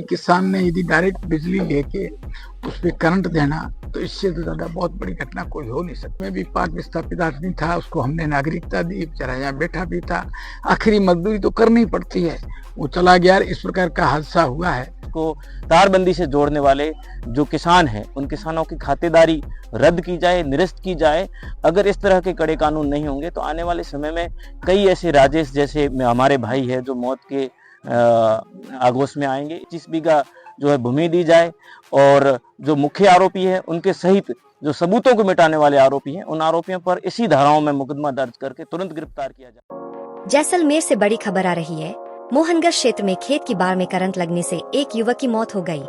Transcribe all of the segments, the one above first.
किसान ने यदि डायरेक्ट बिजली लेके उस पे करंट देना तो इससे तो ज्यादा बहुत बड़ी घटना कोई हो नहीं सकती। मैं भी पाक विस्थापित आदमी था, उसको हमने नागरिकता दी, बेचारा यहाँ बैठा भी था, आखिरी मजदूरी तो करनी पड़ती है, वो चला गया। इस प्रकार का हादसा हुआ है। को तारबंदी से जोड़ने वाले जो किसान हैं उन किसानों की खातेदारी रद्द की जाए, निरस्त की जाए। अगर इस तरह के कड़े कानून नहीं होंगे तो आने वाले समय में कई ऐसे राजेश जैसे हमारे भाई है जो मौत के आगोश में आएंगे। 25 बीघा जो है भूमि दी जाए और जो मुख्य आरोपी है उनके सहित जो सबूतों को मिटाने वाले आरोपी हैं उन आरोपियों पर इसी धाराओं में मुकदमा दर्ज करके तुरंत गिरफ्तार किया जाए। जैसलमेर से बड़ी खबर आ रही है। मोहनगढ़ क्षेत्र में खेत की बाड़ में करंट लगने से एक युवक की मौत हो गई।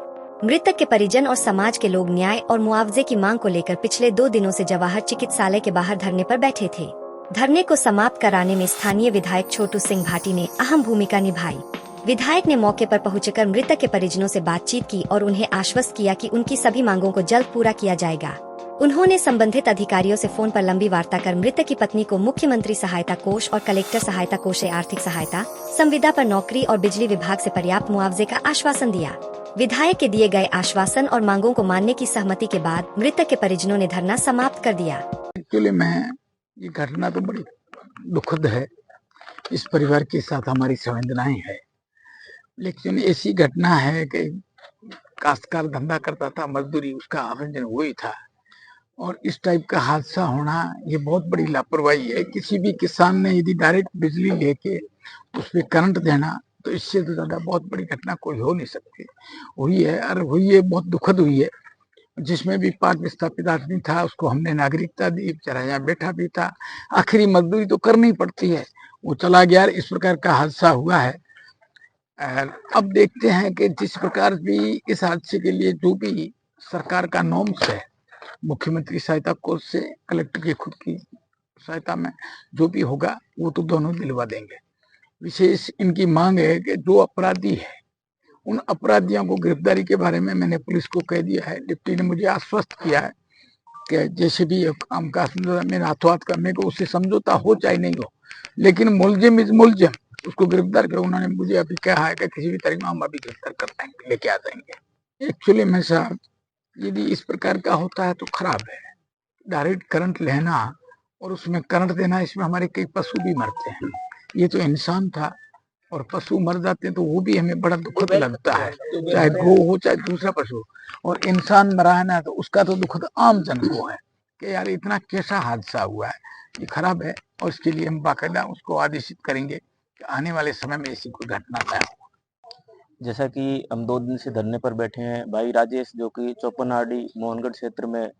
मृतक के परिजन और समाज के लोग न्याय और मुआवजे की मांग को लेकर पिछले 2 दिनों से जवाहर चिकित्सालय के बाहर धरने पर बैठे थे। धरने को समाप्त कराने में स्थानीय विधायक छोटू सिंह भाटी ने अहम भूमिका निभाई। विधायक ने मौके पर पहुंचकर मृतक के परिजनों से बातचीत की और उन्हें आश्वस्त किया कि उनकी सभी मांगों को जल्द पूरा किया जाएगा। उन्होंने संबंधित अधिकारियों से फोन पर लंबी वार्ता कर मृतक की पत्नी को मुख्यमंत्री सहायता कोष और कलेक्टर सहायता कोष से आर्थिक सहायता, संविदा पर नौकरी और बिजली विभाग से पर्याप्त मुआवजे का आश्वासन दिया। विधायक के दिए गए आश्वासन और मांगों को मानने की सहमति के बाद मृतक के परिजनों ने धरना समाप्त कर दिया। एक्चुअली ये घटना तो बड़ी दुखद है, इस परिवार के साथ हमारी संवेदनाएं है, लेकिन ऐसी घटना है कि काश्तकार धंधा करता था, मजदूरी उसका आवेदन वही था, और इस टाइप का हादसा होना ये बहुत बड़ी लापरवाही है। किसी भी किसान ने यदि डायरेक्ट बिजली लेके उस पे करंट देना तो इससे तो ज्यादा बहुत बड़ी घटना कोई हो नहीं सकती। हुई है और हुई है, बहुत दुखद हुई है। जिसमें भी पाक विस्थापित आदमी था, उसको हमने नागरिकता दी, बेचारा यहाँ बैठा भी था, आखिरी मजदूरी तो करनी पड़ती है, वो चला गया। इस प्रकार का हादसा हुआ है। अब देखते हैं कि जिस प्रकार भी इस हादसे के लिए जो भी सरकार का नॉर्म्स है, मुख्यमंत्री सहायता कोष से, कलेक्टर की खुद की सहायता में जो भी होगा वो तो दोनों दिलवा देंगे। विशेष इनकी मांग है कि जो अपराधी है उन अपराधियों को गिरफ्तारी के बारे में मैंने पुलिस को कह दिया है। डिप्टी ने मुझे आश्वस्त किया है कि जैसे भी काम का मेरे हाथों हाथ करने को उससे समझौता हो चाहे नहीं हो, लेकिन मुलजिम इज मुलजिम, उसको गिरफ्तार करो। उन्होंने मुझे अभी कहा है कि किसी भी तरीके में हम अभी गिरफ्तार कर पाएंगे, लेके आ जाएंगे। एक्चुअली में साहब यदि इस प्रकार का होता है तो खराब है। डायरेक्ट करंट लेना और उसमें करंट देना, इसमें हमारे कई पशु भी मरते हैं। ये तो इंसान था और पशु मर जाते हैं तो वो भी हमें बड़ा दुखद लगता है, चाहे गौ हो चाहे दूसरा पशु, और इंसान मरा है ना तो उसका तो दुखद आम जन को है कि यार इतना कैसा हादसा हुआ है, ये खराब है। और इसके लिए हम बाकायदा उसको आदेशित करेंगे कि आने वाले समय में ऐसी कोई घटना न हो। जैसा कि हम 2 दिन से धरने पर बैठे हैं, भाई राजेश जो कि चौपनहाड़ी मोहनगढ़ क्षेत्र में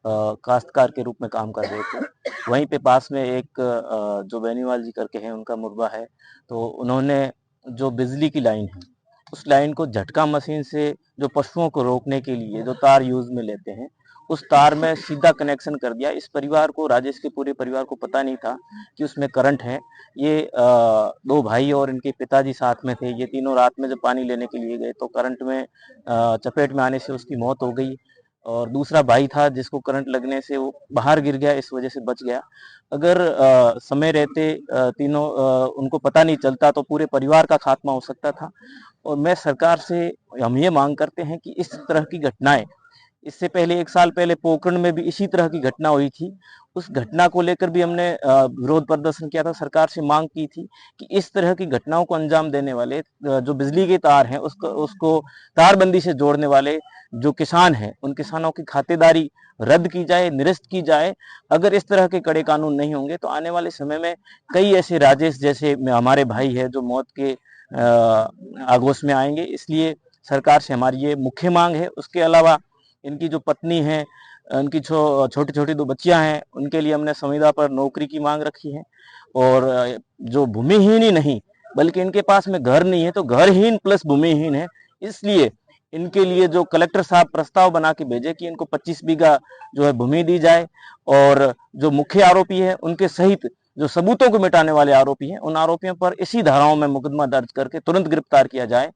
काश्तकार के रूप में काम कर रहे थे, वहीं पे पास में एक जो बेनीवाल जी करके हैं उनका मुरबा है, तो उन्होंने जो बिजली की लाइन है उस लाइन को झटका मशीन से जो पशुओं को रोकने के लिए जो तार यूज में लेते हैं उस तार में सीधा कनेक्शन कर दिया। इस परिवार को, राजेश के पूरे परिवार को पता नहीं था कि उसमें करंट है। ये 2 भाई और इनके पिताजी साथ में थे। ये तीनों रात में जब पानी लेने के लिए गए तो करंट में चपेट में आने से उसकी मौत हो गई, और दूसरा भाई था जिसको करंट लगने से वो बाहर गिर गया, इस वजह से बच गया। अगर समय रहते तीनों उनको पता नहीं चलता तो पूरे परिवार का खात्मा हो सकता था। और मैं सरकार से हम ये मांग करते हैं कि इस तरह की घटनाएं, इससे पहले 1 साल पहले पोखरण में भी इसी तरह की घटना हुई थी। उस घटना को लेकर भी हमने विरोध प्रदर्शन किया था, सरकार से मांग की थी कि इस तरह की घटनाओं को अंजाम देने वाले जो बिजली के तार हैं उसको तारबंदी से जोड़ने वाले जो किसान हैं उन किसानों की खातेदारी रद्द की जाए, निरस्त की जाए। अगर इस तरह के कड़े कानून नहीं होंगे तो आने वाले समय में कई ऐसे राजेश जैसे हमारे भाई है जो मौत के आगोश में आएंगे। इसलिए सरकार से हमारी ये मुख्य मांग है। उसके अलावा इनकी जो पत्नी है, उनकी छोटी छोटी 2 बच्चियां हैं, उनके लिए हमने संविदा पर नौकरी की मांग रखी है। और जो भूमिहीन ही नहीं बल्कि इनके पास में घर नहीं है तो घरहीन प्लस भूमिहीन है, इसलिए इनके लिए जो कलेक्टर साहब प्रस्ताव बना के भेजे कि इनको 25 बीघा जो है भूमि दी जाए, और जो मुख्य आरोपी है उनके सहित जो सबूतों को मिटाने वाले आरोपी हैं उन आरोपियों पर इसी धाराओं में मुकदमा दर्ज करके तुरंत गिरफ्तार किया जाए,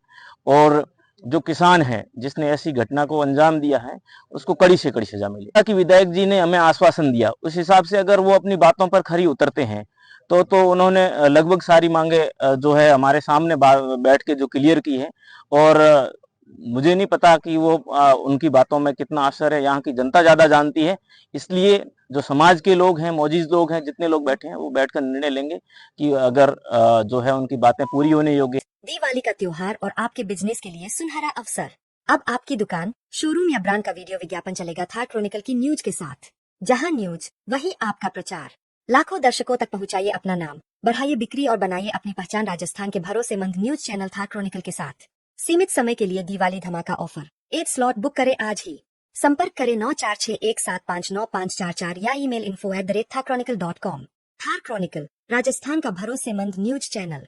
और जो किसान है जिसने ऐसी घटना को अंजाम दिया है उसको कड़ी से कड़ी सजा मिले। ताकि विधायक जी ने हमें आश्वासन दिया उस हिसाब से अगर वो अपनी बातों पर खरी उतरते हैं तो उन्होंने लगभग सारी मांगे जो है हमारे सामने बैठ के जो क्लियर की है। और मुझे नहीं पता कि वो उनकी बातों में कितना असर है, यहाँ की जनता ज्यादा जानती है। इसलिए जो समाज के लोग हैं, मौजूद लोग हैं, जितने लोग बैठे हैं, वो बैठकर निर्णय लेंगे कि अगर जो है उनकी बातें पूरी होने योग्य। दिवाली का त्योहार और आपके बिजनेस के लिए सुनहरा अवसर। अब आपकी दुकान, शोरूम या ब्रांड का वीडियो विज्ञापन चलेगा थार क्रॉनिकल की न्यूज के साथ। जहां न्यूज वही आपका प्रचार। लाखों दर्शकों तक पहुंचाइए अपना नाम, बढ़ाइए बिक्री और बनाइए अपनी पहचान राजस्थान के भरोसेमंद न्यूज चैनल थार क्रॉनिकल के साथ। सीमित समय के लिए दिवाली धमाका ऑफर। 8 स्लॉट बुक करें आज ही। संपर्क करें 9461759544 या email info@tharchronicle.com। Thar Chronicle, Rajasthan का भरोसेमंद न्यूज चैनल।